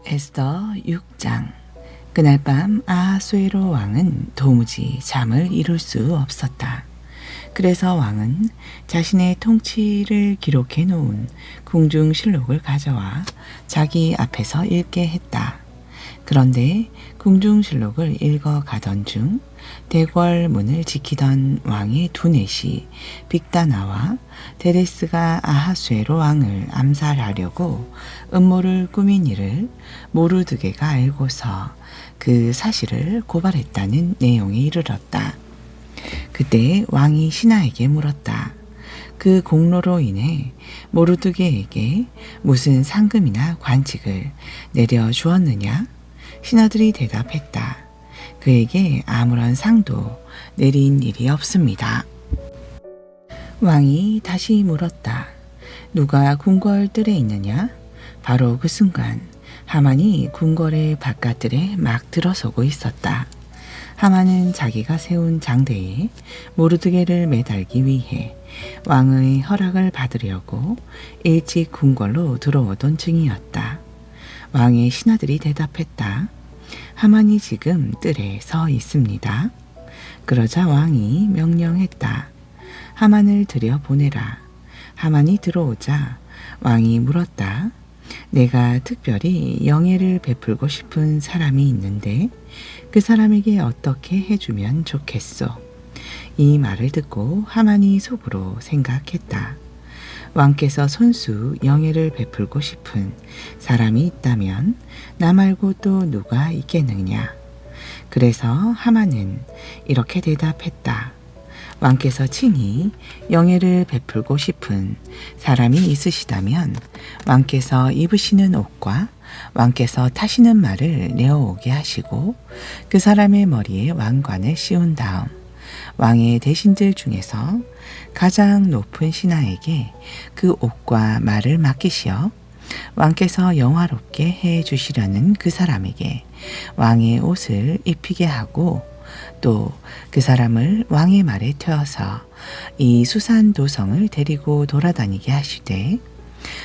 에스더 6장. 그날 밤 아하수에로 왕은 도무지 잠을 이룰 수 없었다. 그래서 왕은 자신의 통치를 기록해 놓은 궁중실록을 가져와 자기 앞에서 읽게 했다. 그런데 궁중실록을 읽어 가던 중 대궐 문을 지키던 왕의 두넷이 빅다나와 데레스가 아하수에로 왕을 암살하려고 음모를 꾸민 일을 모르드게가 알고서 그 사실을 고발했다는 내용에 이르렀다. 그때 왕이 신하에게 물었다. 그 공로로 인해 모르드게에게 무슨 상금이나 관직을 내려주었느냐? 신하들이 대답했다. 그에게 아무런 상도 내린 일이 없습니다. 왕이 다시 물었다. 누가 궁궐들에 있느냐? 바로 그 순간 하만이 궁궐의 바깥들에 막 들어서고 있었다. 하만은 자기가 세운 장대에 모르드게를 매달기 위해 왕의 허락을 받으려고 일찍 궁궐로 들어오던 중이었다. 왕의 신하들이 대답했다. 하만이 지금 뜰에 서 있습니다. 그러자 왕이 명령했다. 하만을 들여보내라. 하만이 들어오자 왕이 물었다. 내가 특별히 영예를 베풀고 싶은 사람이 있는데 그 사람에게 어떻게 해주면 좋겠소? 이 말을 듣고 하만이 속으로 생각했다. 왕께서 손수 영예를 베풀고 싶은 사람이 있다면 나 말고 또 누가 있겠느냐. 그래서 하만은 이렇게 대답했다. 왕께서 친히 영예를 베풀고 싶은 사람이 있으시다면 왕께서 입으시는 옷과 왕께서 타시는 말을 내어오게 하시고 그 사람의 머리에 왕관을 씌운 다음 왕의 대신들 중에서 가장 높은 신하에게 그 옷과 말을 맡기시어 왕께서 영화롭게 해 주시려는 그 사람에게 왕의 옷을 입히게 하고 또 그 사람을 왕의 말에 태워서 이 수산 도성을 데리고 돌아다니게 하시되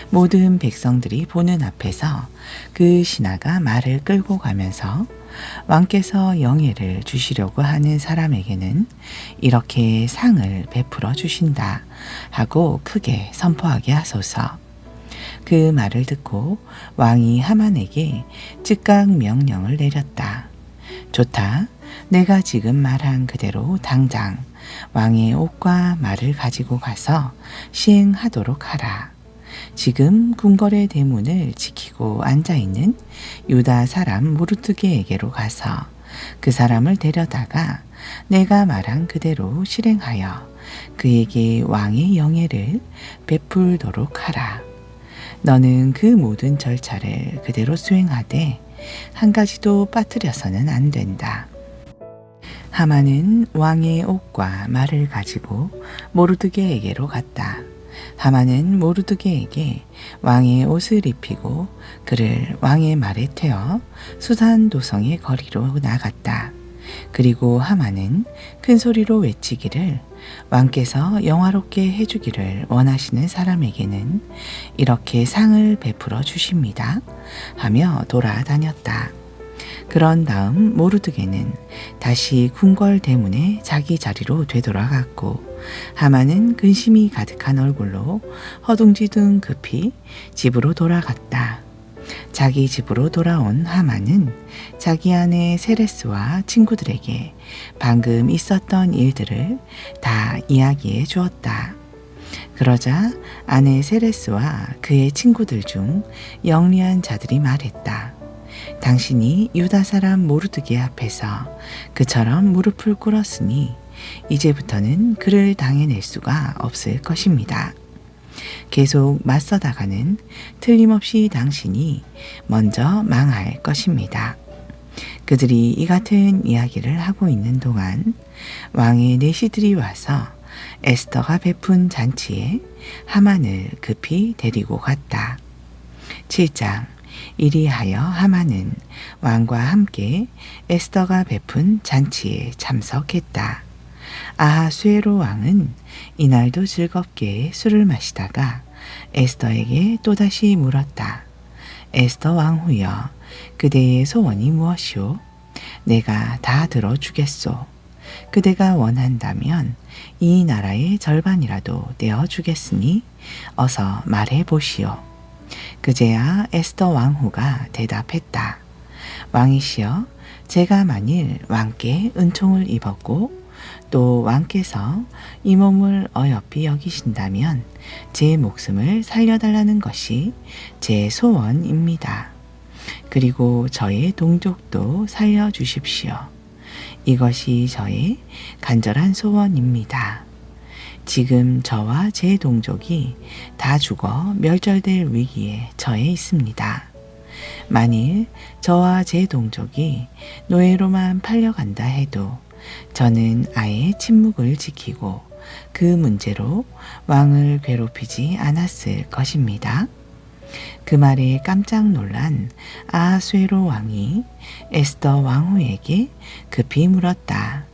모든 백성들이 보는 앞에서 그 신하가 말을 끌고 가면서 왕께서 영예를 주시려고 하는 사람에게는 이렇게 상을 베풀어 주신다 하고 크게 선포하게 하소서. 그 말을 듣고 왕이 하만에게 즉각 명령을 내렸다. 좋다. 내가 지금 말한 그대로 당장 왕의 옷과 말을 가지고 가서 시행하도록 하라. 지금 궁궐의 대문을 지키고 앉아있는 유다 사람 모르드게에게로 가서 그 사람을 데려다가 내가 말한 그대로 실행하여 그에게 왕의 영예를 베풀도록 하라. 너는 그 모든 절차를 그대로 수행하되 한 가지도 빠뜨려서는 안 된다. 하만은 왕의 옷과 말을 가지고 모르드게에게로 갔다. 하만은 모르드게에게 왕의 옷을 입히고 그를 왕의 말에 태워 수산 도성의 거리로 나갔다. 그리고 하만은 큰 소리로 외치기를 왕께서 영화롭게 해주기를 원하시는 사람에게는 이렇게 상을 베풀어 주십니다 하며 돌아다녔다. 그런 다음 모르드게는 다시 궁궐 대문에 자기 자리로 되돌아갔고 하만은 근심이 가득한 얼굴로 허둥지둥 급히 집으로 돌아갔다. 자기 집으로 돌아온 하만은 자기 아내 세레스와 친구들에게 방금 있었던 일들을 다 이야기해 주었다. 그러자 아내 세레스와 그의 친구들 중 영리한 자들이 말했다. 당신이 유다 사람 모르드게 앞에서 그처럼 무릎을 꿇었으니 이제부터는 그를 당해낼 수가 없을 것입니다. 계속 맞서다가는 틀림없이 당신이 먼저 망할 것입니다. 그들이 이 같은 이야기를 하고 있는 동안 왕의 내시들이 와서 에스더가 베푼 잔치에 하만을 급히 데리고 갔다. 7장. 이리하여 하만은 왕과 함께 에스더가 베푼 잔치에 참석했다. 아하수에로 왕은 이날도 즐겁게 술을 마시다가 에스더에게 또다시 물었다. 에스더 왕후여, 그대의 소원이 무엇이오? 내가 다 들어주겠소. 그대가 원한다면 이 나라의 절반이라도 내어주겠으니 어서 말해 보시오. 그제야 에스더 왕후가 대답했다. 왕이시여, 제가 만일 왕께 은총을 입었고 또 왕께서 이 몸을 어여삐 여기신다면 제 목숨을 살려달라는 것이 제 소원입니다. 그리고 저의 동족도 살려주십시오. 이것이 저의 간절한 소원입니다. 지금 저와 제 동족이 다 죽어 멸절될 위기에 처해 있습니다. 만일 저와 제 동족이 노예로만 팔려간다 해도 저는 아예 침묵을 지키고 그 문제로 왕을 괴롭히지 않았을 것입니다. 그 말에 깜짝 놀란 아하수에로 왕이 에스더 왕후에게 급히 물었다.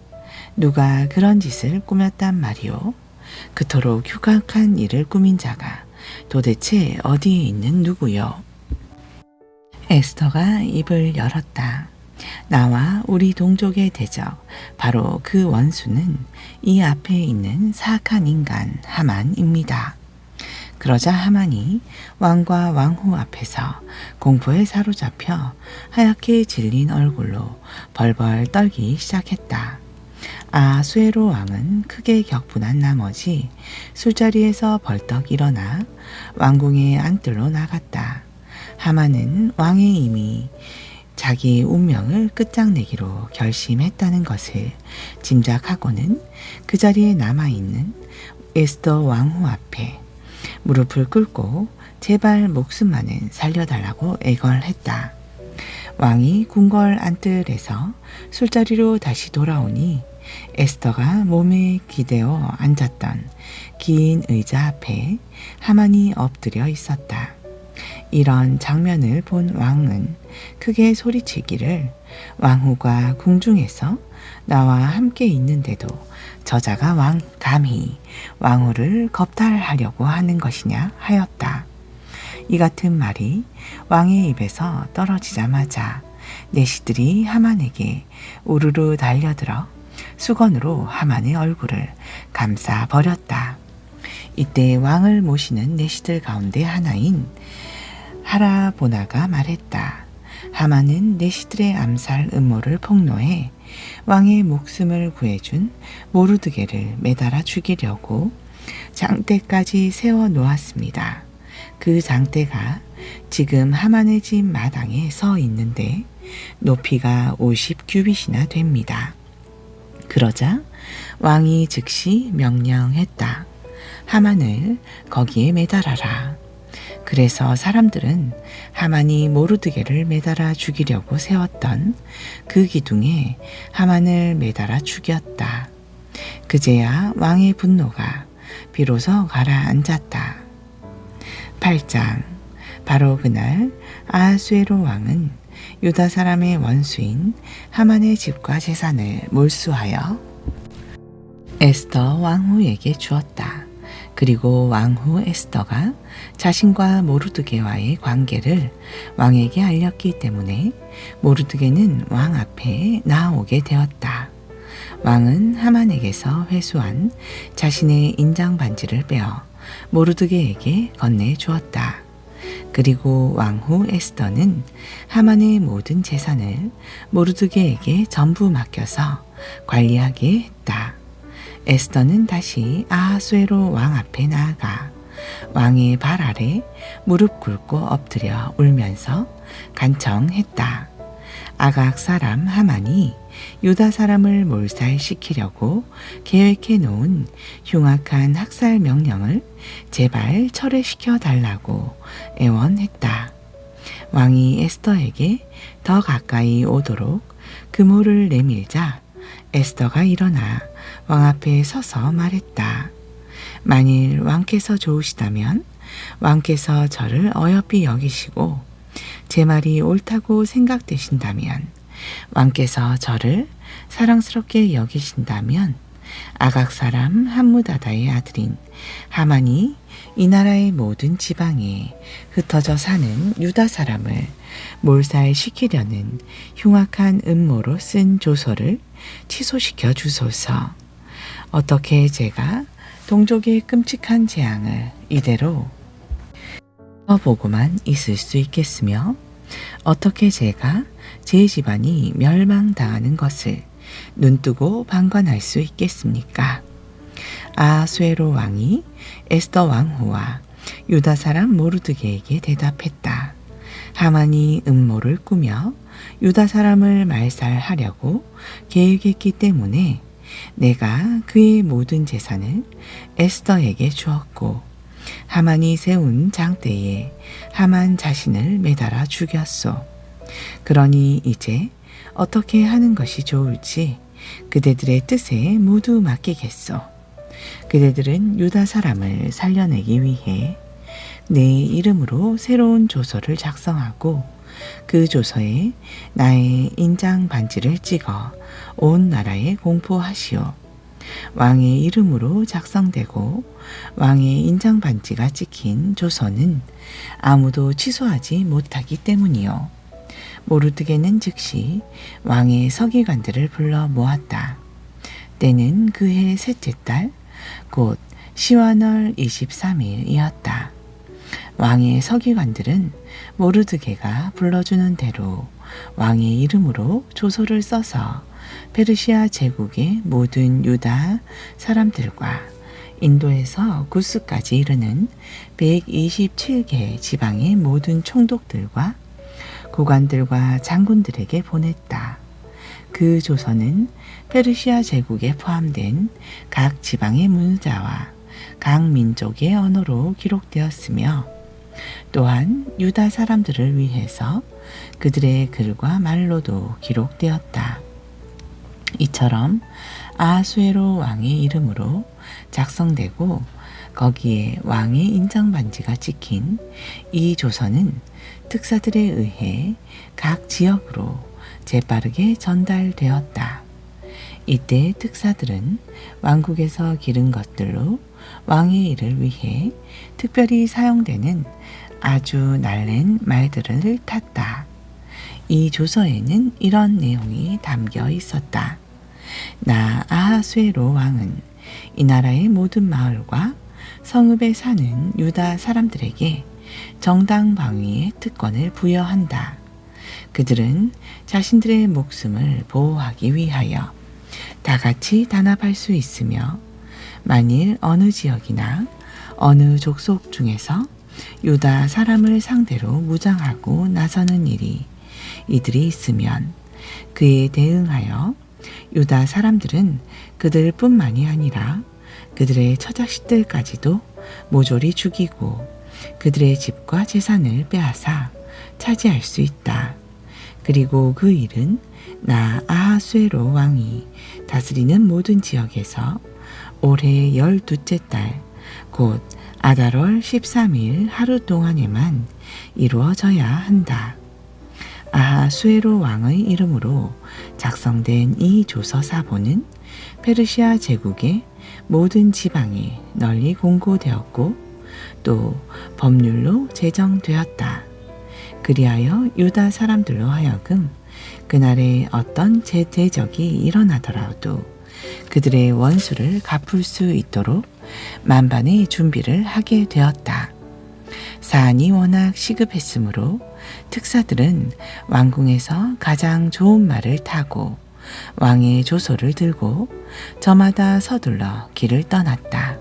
누가 그런 짓을 꾸몄단 말이오? 그토록 흉악한 일을 꾸민 자가 도대체 어디에 있는 누구요? 에스더가 입을 열었다. 나와 우리 동족의 대적, 바로 그 원수는 이 앞에 있는 사악한 인간 하만입니다. 그러자 하만이 왕과 왕후 앞에서 공포에 사로잡혀 하얗게 질린 얼굴로 벌벌 떨기 시작했다. 아수에로 왕은 크게 격분한 나머지 술자리에서 벌떡 일어나 왕궁의 안뜰로 나갔다. 하만은 왕의 이미 자기 운명을 끝장내기로 결심했다는 것을 짐작하고는 그 자리에 남아있는 에스더 왕후 앞에 무릎을 꿇고 제발 목숨만은 살려달라고 애걸했다. 왕이 궁궐 안뜰에서 술자리로 다시 돌아오니 에스더가 몸에 기대어 앉았던 긴 의자 앞에 하만이 엎드려 있었다. 이런 장면을 본 왕은 크게 소리치기를, 왕후가 궁중에서 나와 함께 있는데도 저자가 감히 왕후를 겁탈하려고 하는 것이냐 하였다. 이 같은 말이 왕의 입에서 떨어지자마자 내시들이 하만에게 우르르 달려들어 수건으로 하만의 얼굴을 감싸 버렸다. 이때 왕을 모시는 내시들 가운데 하나인 하라보나가 말했다. 하만은 내시들의 암살 음모를 폭로해 왕의 목숨을 구해준 모르드게를 매달아 죽이려고 장대까지 세워 놓았습니다. 그 장대가 지금 하만의 집 마당에 서 있는데 높이가 50규빗이나 됩니다. 그러자 왕이 즉시 명령했다. 하만을 거기에 매달아라. 그래서 사람들은 하만이 모르드게를 매달아 죽이려고 세웠던 그 기둥에 하만을 매달아 죽였다. 그제야 왕의 분노가 비로소 가라앉았다. 8장. 바로 그날 아하수에로 왕은 유다 사람의 원수인 하만의 집과 재산을 몰수하여 에스더 왕후에게 주었다. 그리고 왕후 에스더가 자신과 모르드게와의 관계를 왕에게 알렸기 때문에 모르드게는 왕 앞에 나오게 되었다. 왕은 하만에게서 회수한 자신의 인장 반지를 빼어 모르드게에게 건네주었다. 그리고 왕후 에스더는 하만의 모든 재산을 모르드게에게 전부 맡겨서 관리하게 했다. 에스더는 다시 아하수에로 왕 앞에 나아가 왕의 발 아래 무릎 꿇고 엎드려 울면서 간청했다. 아각 사람 하만이 유다 사람을 몰살시키려고 계획해 놓은 흉악한 학살 명령을 제발 철회시켜 달라고 애원했다. 왕이 에스더에게 더 가까이 오도록 그모를 내밀자 에스더가 일어나 왕 앞에 서서 말했다. 만일 왕께서 좋으시다면 왕께서 저를 어여삐 여기시고 제 말이 옳다고 생각되신다면 왕께서 저를 사랑스럽게 여기신다면 아각 사람 함무다다의 아들인 하만이 이 나라의 모든 지방에 흩어져 사는 유다 사람을 몰살시키려는 흉악한 음모로 쓴 조서를 취소시켜 주소서. 어떻게 제가 동족의 끔찍한 재앙을 이대로 보고만 있을 수 있겠으며, 어떻게 제가 제 집안이 멸망당하는 것을 눈뜨고 방관할 수 있겠습니까? 아수에로 왕이 에스더 왕후와 유다 사람 모르드게에게 대답했다. 하만이 음모를 꾸며 유다 사람을 말살하려고 계획했기 때문에 내가 그의 모든 재산을 에스더에게 주었고, 하만이 세운 장대에 하만 자신을 매달아 죽였소. 그러니 이제 어떻게 하는 것이 좋을지 그대들의 뜻에 모두 맡기겠소. 그대들은 유다 사람을 살려내기 위해 내 이름으로 새로운 조서를 작성하고 그 조서에 나의 인장 반지를 찍어 온 나라에 공포하시오. 왕의 이름으로 작성되고 왕의 인장 반지가 찍힌 조서는 아무도 취소하지 못하기 때문이요. 모르드게는 즉시 왕의 서기관들을 불러 모았다. 때는 그해 셋째 달 곧 시완월 23일이었다. 왕의 서기관들은 모르드게가 불러주는 대로 왕의 이름으로 조서를 써서 페르시아 제국의 모든 유다 사람들과 인도에서 구스까지 이르는 127개 지방의 모든 총독들과 고관들과 장군들에게 보냈다. 그 조서는 페르시아 제국에 포함된 각 지방의 문자와 각 민족의 언어로 기록되었으며, 또한 유다 사람들을 위해서 그들의 글과 말로도 기록되었다. 이처럼 아수에로 왕의 이름으로 작성되고 거기에 왕의 인장 반지가 찍힌 이 조서는 특사들에 의해 각 지역으로 재빠르게 전달되었다. 이때 특사들은 왕국에서 기른 것들로 왕의 일을 위해 특별히 사용되는 아주 날랜 말들을 탔다. 이 조서에는 이런 내용이 담겨 있었다. 나 아하수에로 왕은 이 나라의 모든 마을과 성읍에 사는 유다 사람들에게 정당 방위의 특권을 부여한다. 그들은 자신들의 목숨을 보호하기 위하여 다 같이 단합할 수 있으며, 만일 어느 지역이나 어느 족속 중에서 유다 사람을 상대로 무장하고 나서는 일이 이들이 있으면 그에 대응하여 유다 사람들은 그들뿐만이 아니라 그들의 처자식들까지도 모조리 죽이고 그들의 집과 재산을 빼앗아 차지할 수 있다. 그리고 그 일은 나 아하수에로 왕이 다스리는 모든 지역에서 올해 12째 달 곧 아달월 13일 하루 동안에만 이루어져야 한다. 아하수에로 왕의 이름으로 작성된 이 조서 사본은 페르시아 제국의 모든 지방에 널리 공고되었고 또 법률로 제정되었다. 그리하여 유다 사람들로 하여금 그날에 어떤 대적이 일어나더라도 그들의 원수를 갚을 수 있도록 만반의 준비를 하게 되었다. 사안이 워낙 시급했으므로 특사들은 왕궁에서 가장 좋은 말을 타고 왕의 조서를 들고 저마다 서둘러 길을 떠났다.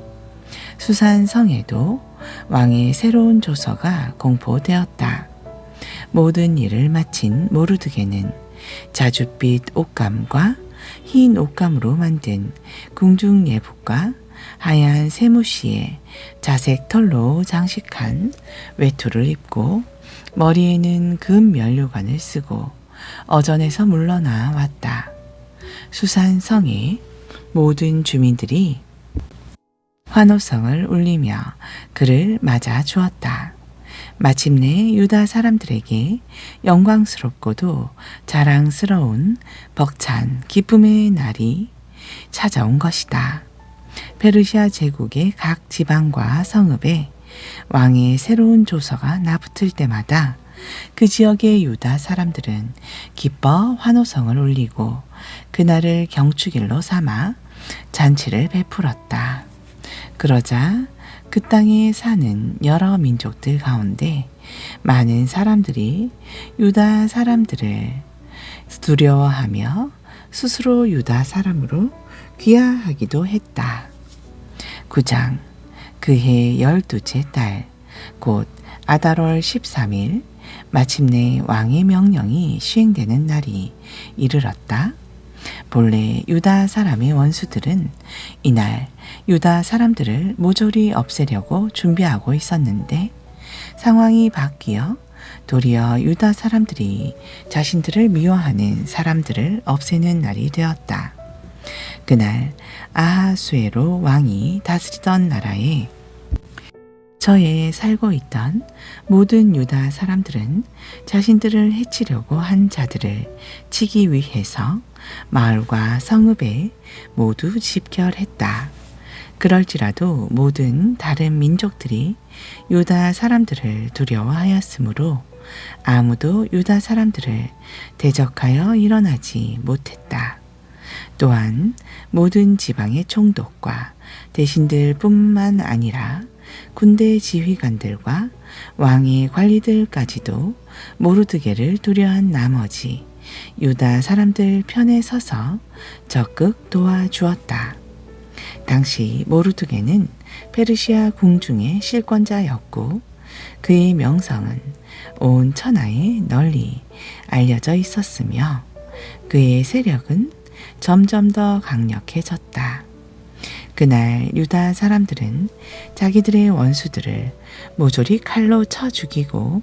수산성에도 왕의 새로운 조서가 공포되었다. 모든 일을 마친 모르드게는 자줏빛 옷감과 흰 옷감으로 만든 궁중 예복과 하얀 세무시에 자색 털로 장식한 외투를 입고 머리에는 금 면류관을 쓰고 어전에서 물러나 왔다. 수산성의 모든 주민들이 환호성을 울리며 그를 맞아 주었다. 마침내 유다 사람들에게 영광스럽고도 자랑스러운 벅찬 기쁨의 날이 찾아온 것이다. 페르시아 제국의 각 지방과 성읍에 왕의 새로운 조서가 나붙을 때마다 그 지역의 유다 사람들은 기뻐 환호성을 울리고 그날을 경축일로 삼아 잔치를 베풀었다. 그러자 그 땅에 사는 여러 민족들 가운데 많은 사람들이 유다 사람들을 두려워하며 스스로 유다 사람으로 귀화하기도 했다. 9장 그해 12째 달 곧 아달월 13일 마침내 왕의 명령이 시행되는 날이 이르렀다. 본래 유다 사람의 원수들은 이날 유다 사람들을 모조리 없애려고 준비하고 있었는데 상황이 바뀌어 도리어 유다 사람들이 자신들을 미워하는 사람들을 없애는 날이 되었다. 그날 아하수에로 왕이 다스리던 나라에 저에 살고 있던 모든 유다 사람들은 자신들을 해치려고 한 자들을 치기 위해서 마을과 성읍에 모두 집결했다. 그럴지라도 모든 다른 민족들이 유다 사람들을 두려워하였으므로 아무도 유다 사람들을 대적하여 일어나지 못했다. 또한 모든 지방의 총독과 대신들 뿐만 아니라 군대 지휘관들과 왕의 관리들까지도 모르드게를 두려워한 나머지 유다 사람들 편에 서서 적극 도와주었다. 당시 모르드게는 페르시아 궁중의 실권자였고 그의 명성은 온 천하에 널리 알려져 있었으며 그의 세력은 점점 더 강력해졌다. 그날 유다 사람들은 자기들의 원수들을 모조리 칼로 쳐 죽이고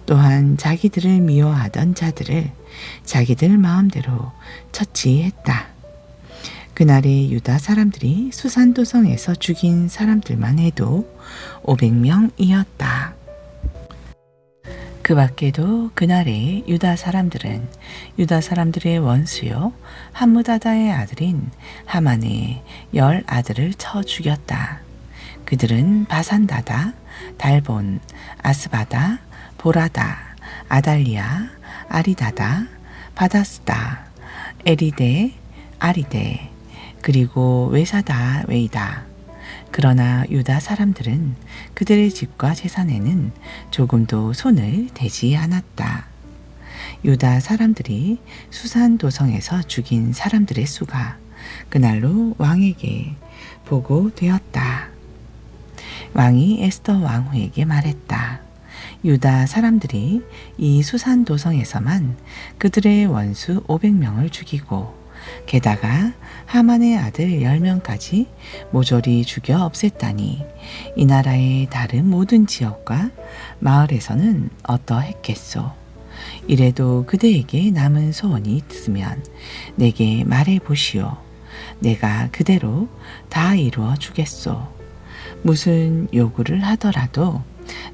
또한 자기들을 미워하던 자들을 자기들 마음대로 처치했다. 그날의 유다 사람들이 수산도성에서 죽인 사람들만 해도 500명이었다. 그 밖에도 그날의 유다 사람들은 유다 사람들의 원수요 함무다다의 아들인 하만의 10 아들을 쳐 죽였다. 그들은 바산다다, 달본, 아스바다, 보라다, 아달리아, 아리다다, 바다스다, 에리데, 아리데, 그리고 외사다, 웨이다. 그러나 유다 사람들은 그들의 집과 재산에는 조금도 손을 대지 않았다. 유다 사람들이 수산도성에서 죽인 사람들의 수가 그날로 왕에게 보고되었다. 왕이 에스더 왕후에게 말했다. 유다 사람들이 이 수산도성에서만 그들의 원수 500명을 죽이고 게다가 하만의 아들 10명까지 모조리 죽여 없앴다니 이 나라의 다른 모든 지역과 마을에서는 어떠했겠소. 이래도 그대에게 남은 소원이 있으면 내게 말해 보시오. 내가 그대로 다 이루어 주겠소. 무슨 요구를 하더라도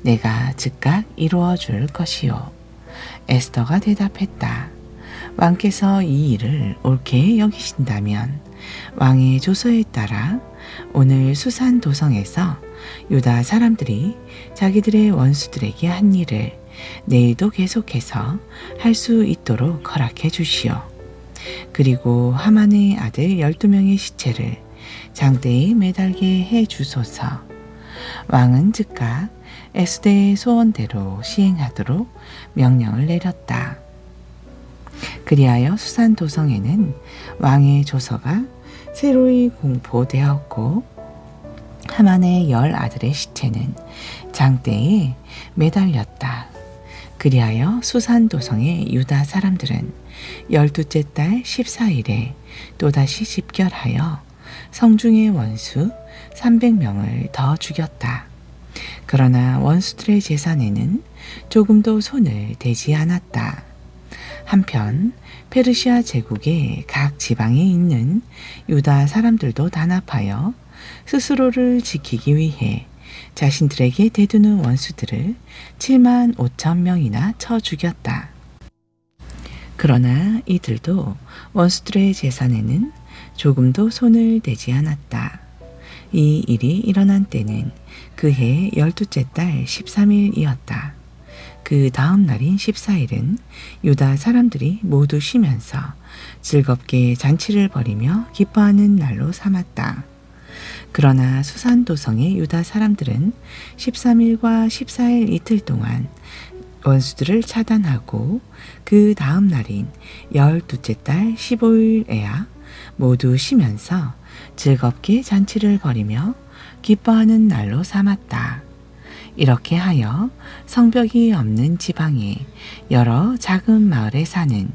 내가 즉각 이루어 줄 것이오. 에스더가 대답했다. 왕께서 이 일을 옳게 여기신다면 왕의 조서에 따라 오늘 수산도성에서 유다 사람들이 자기들의 원수들에게 한 일을 내일도 계속해서 할 수 있도록 허락해 주시오. 그리고 하만의 아들 12명의 시체를 장대에 매달게 해 주소서. 왕은 즉각 에스더의 소원대로 시행하도록 명령을 내렸다. 그리하여 수산도성에는 왕의 조서가 새로이 공포되었고 하만의 10 아들의 시체는 장대에 매달렸다. 그리하여 수산도성의 유다 사람들은 12째 달 14일에 또다시 집결하여 성중의 원수 300명을 더 죽였다. 그러나 원수들의 재산에는 조금도 손을 대지 않았다. 한편 페르시아 제국의 각 지방에 있는 유다 사람들도 단합하여 스스로를 지키기 위해 자신들에게 대두는 원수들을 7만 5천 명이나 쳐 죽였다. 그러나 이들도 원수들의 재산에는 조금도 손을 대지 않았다. 이 일이 일어난 때는 그해 12째 달 13일이었다. 그 다음 날인 14일은 유다 사람들이 모두 쉬면서 즐겁게 잔치를 벌이며 기뻐하는 날로 삼았다. 그러나 수산도성의 유다 사람들은 13일과 14일 이틀 동안 원수들을 차단하고 그 다음 날인 12째 달 15일에야 모두 쉬면서 즐겁게 잔치를 벌이며 기뻐하는 날로 삼았다. 이렇게 하여 성벽이 없는 지방의 여러 작은 마을에 사는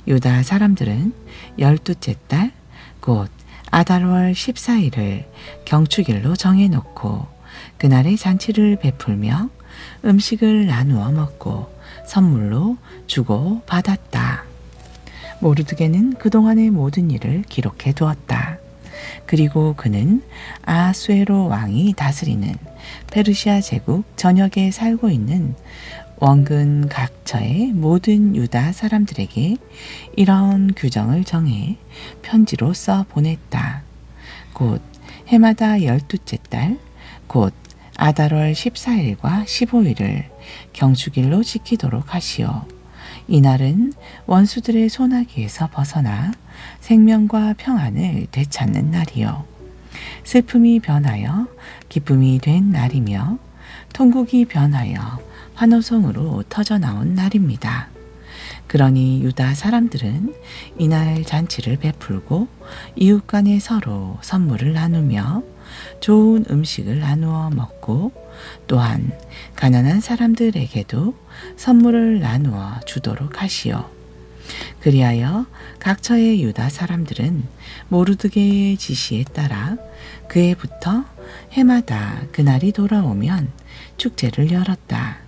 유다 사람들은 12째 달 곧 아달월 14일을 경축일로 정해놓고 그날의 잔치를 베풀며 음식을 나누어 먹고 선물로 주고 받았다. 모르드게는 그동안의 모든 일을 기록해 두었다. 그리고 그는 아수에로 왕이 다스리는 페르시아 제국 전역에 살고 있는 원근 각처의 모든 유다 사람들에게 이런 규정을 정해 편지로 써 보냈다. 곧 해마다 12째 달, 곧 아달월 14일과 15일을 경축일로 지키도록 하시오. 이날은 원수들의 소나기에서 벗어나 생명과 평안을 되찾는 날이요. 슬픔이 변하여 기쁨이 된 날이며 통곡이 변하여 환호성으로 터져나온 날입니다. 그러니 유다 사람들은 이날 잔치를 베풀고 이웃 간에 서로 선물을 나누며 좋은 음식을 나누어 먹고 또한 가난한 사람들에게도 선물을 나누어 주도록 하시오. 그리하여 각처의 유다 사람들은 모르드게의 지시에 따라 그해부터 해마다 그날이 돌아오면 축제를 열었다.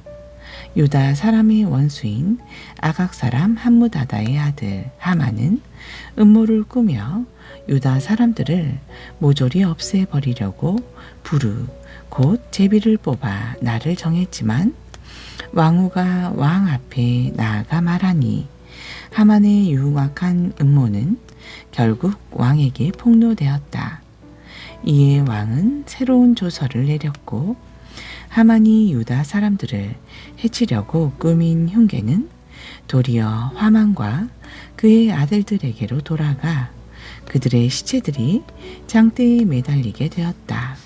유다 사람의 원수인 아각 사람 함무다다의 아들 하만은 음모를 꾸며 유다 사람들을 모조리 없애버리려고 부르 곧 제비를 뽑아 날을 정했지만 왕후가 왕 앞에 나아가 말하니 하만의 유악한 음모는 결국 왕에게 폭로되었다. 이에 왕은 새로운 조서를 내렸고 하만이 유다 사람들을 해치려고 꾸민 흉계는 도리어 하만과 그의 아들들에게로 돌아가 그들의 시체들이 장대에 매달리게 되었다.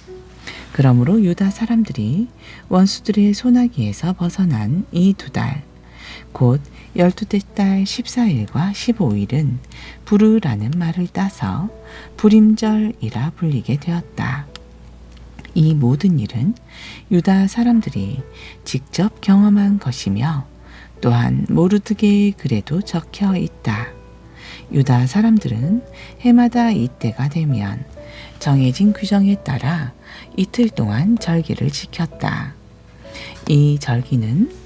그러므로 유다 사람들이 원수들의 소나기에서 벗어난 이 2달, 곧 12째 달 14일과 15일은 부르라는 말을 따서 불임절이라 불리게 되었다. 이 모든 일은 유다 사람들이 직접 경험한 것이며 또한 모르드게의 글에도 적혀 있다. 유다 사람들은 해마다 이때가 되면 정해진 규정에 따라 이틀 동안 절기를 지켰다. 이 절기는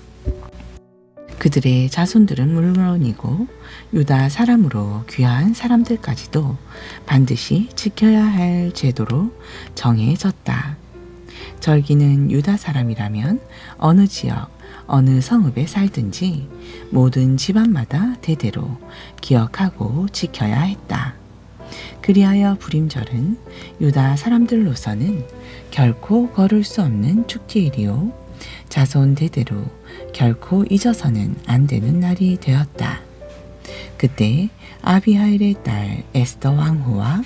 그들의 자손들은 물론이고 유다 사람으로 귀한 사람들까지도 반드시 지켜야 할 제도로 정해졌다. 절기는 유다 사람이라면 어느 지역, 어느 성읍에 살든지 모든 집안마다 대대로 기억하고 지켜야 했다. 그리하여 불임절은 유다 사람들로서는 결코 거를 수 없는 축제일이요 자손 대대로 결코 잊어서는 안 되는 날이 되었다. 그때 아비하일의 딸 에스더 왕후와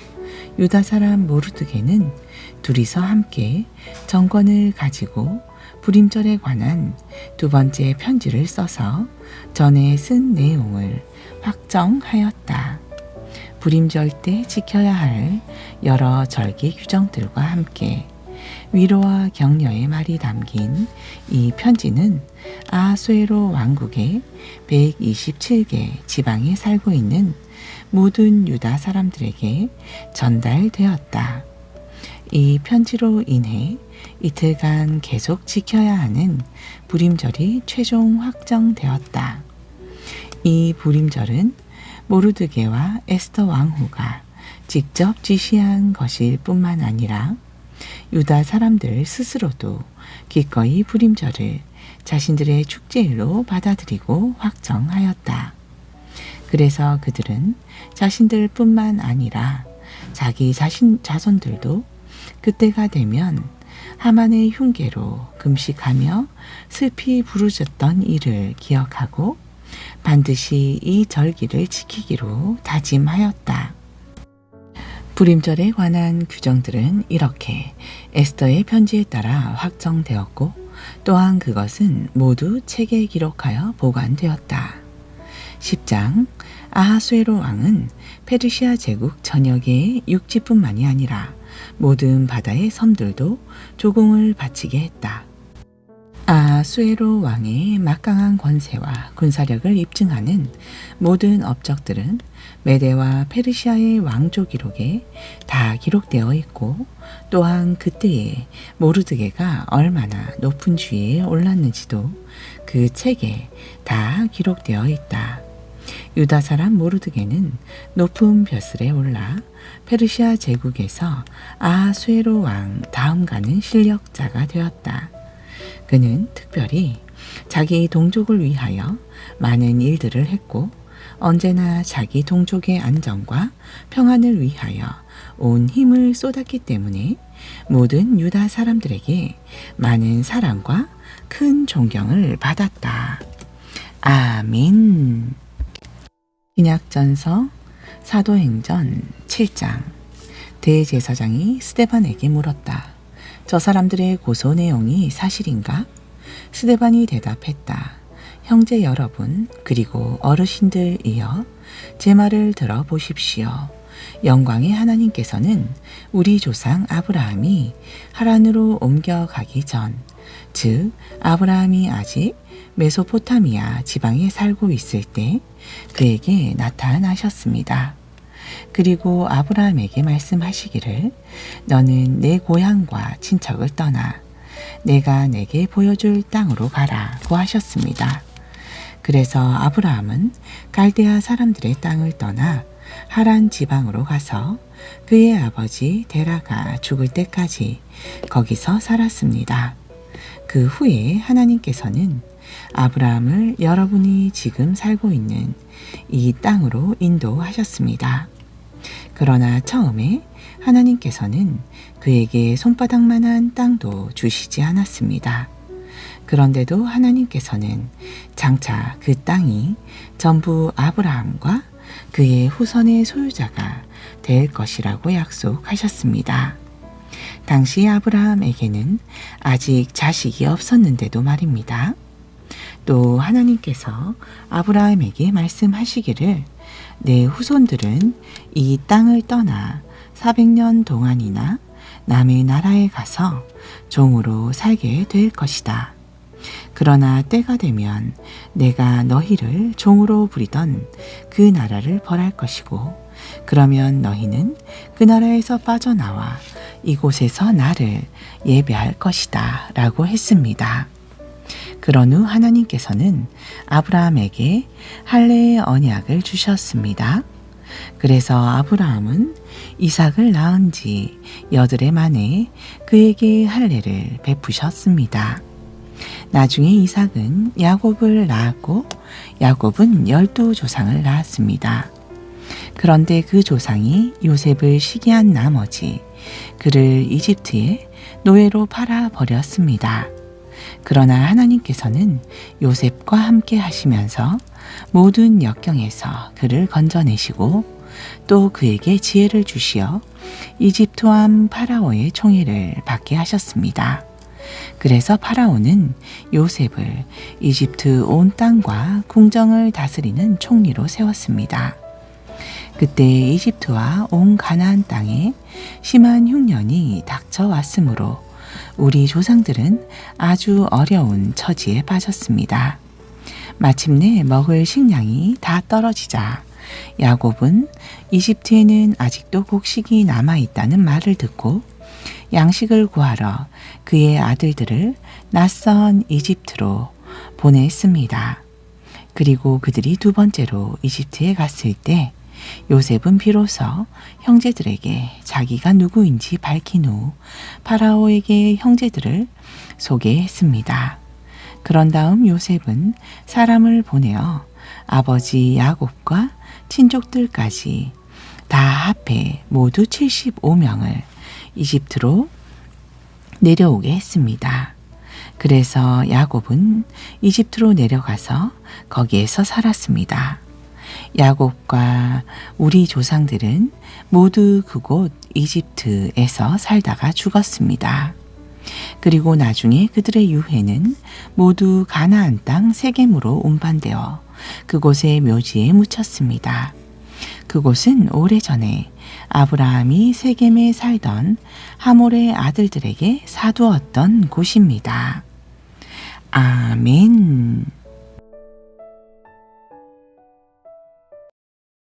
유다 사람 모르드게는 둘이서 함께 정권을 가지고 불임절에 관한 2번째 편지를 써서 전에 쓴 내용을 확정하였다. 불임절 때 지켜야 할 여러 절기 규정들과 함께 위로와 격려의 말이 담긴 이 편지는 아수에로 왕국의 127개 지방에 살고 있는 모든 유다 사람들에게 전달되었다. 이 편지로 인해 이틀간 계속 지켜야 하는 불임절이 최종 확정되었다. 이 불임절은 모르드게와 에스더 왕후가 직접 지시한 것일 뿐만 아니라 유다 사람들 스스로도 기꺼이 불임절을 자신들의 축제일로 받아들이고 확정하였다. 그래서 그들은 자신들뿐만 아니라 자기 자손들도 그때가 되면 하만의 흉계로 금식하며 슬피 부르짖던 일을 기억하고 반드시 이 절기를 지키기로 다짐하였다. 불임절에 관한 규정들은 이렇게 에스더의 편지에 따라 확정되었고 또한 그것은 모두 책에 기록하여 보관되었다. 10장 아하수에로 왕은 페르시아 제국 전역의 육지뿐만이 아니라 모든 바다의 섬들도 조공을 바치게 했다. 아하수에로 왕의 막강한 권세와 군사력을 입증하는 모든 업적들은 메대와 페르시아의 왕조 기록에 다 기록되어 있고 또한 그때의 모르드게가 얼마나 높은 주위에 올랐는지도 그 책에 다 기록되어 있다. 유다 사람 모르드게는 높은 벼슬에 올라 페르시아 제국에서 아하수에로 왕 다음 가는 실력자가 되었다. 그는 특별히 자기 동족을 위하여 많은 일들을 했고 언제나 자기 동족의 안정과 평안을 위하여 온 힘을 쏟았기 때문에 모든 유다 사람들에게 많은 사랑과 큰 존경을 받았다. 아멘. 신약전서 사도행전 7장. 대제사장이 스데반에게 물었다. 저 사람들의 고소 내용이 사실인가? 스데반이 대답했다. 형제 여러분 그리고 어르신들이여 제 말을 들어보십시오. 영광의 하나님께서는 우리 조상 아브라함이 하란으로 옮겨가기 전, 즉 아브라함이 아직 메소포타미아 지방에 살고 있을 때 그에게 나타나셨습니다. 그리고 아브라함에게 말씀하시기를 너는 내 고향과 친척을 떠나 내가 내게 보여줄 땅으로 가라고 하셨습니다. 그래서 아브라함은 갈대아 사람들의 땅을 떠나 하란 지방으로 가서 그의 아버지 데라가 죽을 때까지 거기서 살았습니다. 그 후에 하나님께서는 아브라함을 여러분이 지금 살고 있는 이 땅으로 인도하셨습니다. 그러나 처음에 하나님께서는 그에게 손바닥만한 땅도 주시지 않았습니다. 그런데도 하나님께서는 장차 그 땅이 전부 아브라함과 그의 후손의 소유자가 될 것이라고 약속하셨습니다. 당시 아브라함에게는 아직 자식이 없었는데도 말입니다. 또 하나님께서 아브라함에게 말씀하시기를 내 후손들은 이 땅을 떠나 400년 동안이나 남의 나라에 가서 종으로 살게 될 것이다. 그러나 때가 되면 내가 너희를 종으로 부리던 그 나라를 벌할 것이고 그러면 너희는 그 나라에서 빠져나와 이곳에서 나를 예배할 것이다 라고 했습니다. 그런 후 하나님께서는 아브라함에게 할례의 언약을 주셨습니다. 그래서 아브라함은 이삭을 낳은 지 8해 만에 그에게 할례를 베푸셨습니다. 나중에 이삭은 야곱을 낳았고 야곱은 12조상을 낳았습니다. 그런데 그 조상이 요셉을 시기한 나머지 그를 이집트에 노예로 팔아버렸습니다. 그러나 하나님께서는 요셉과 함께 하시면서 모든 역경에서 그를 건져내시고 또 그에게 지혜를 주시어 이집트 왕 파라오의 총애를 받게 하셨습니다. 그래서 파라오는 요셉을 이집트 온 땅과 궁정을 다스리는 총리로 세웠습니다. 그때 이집트와 온 가나안 땅에 심한 흉년이 닥쳐왔으므로 우리 조상들은 아주 어려운 처지에 빠졌습니다. 마침내 먹을 식량이 다 떨어지자 야곱은 이집트에는 아직도 곡식이 남아있다는 말을 듣고 양식을 구하러 그의 아들들을 낯선 이집트로 보냈습니다. 그리고 그들이 두 번째로 이집트에 갔을 때 요셉은 비로소 형제들에게 자기가 누구인지 밝힌 후 파라오에게 형제들을 소개했습니다. 그런 다음 요셉은 사람을 보내어 아버지 야곱과 친족들까지 다 합해 모두 75명을 이집트로 내려오게 했습니다. 그래서 야곱은 이집트로 내려가서 거기에서 살았습니다. 야곱과 우리 조상들은 모두 그곳 이집트에서 살다가 죽었습니다. 그리고 나중에 그들의 유해는 모두 가나안 땅 세겜으로 운반되어 그곳의 묘지에 묻혔습니다. 그곳은 오래전에 아브라함이 세겜에 살던 하몰의 아들들에게 사두었던 곳입니다. 아멘.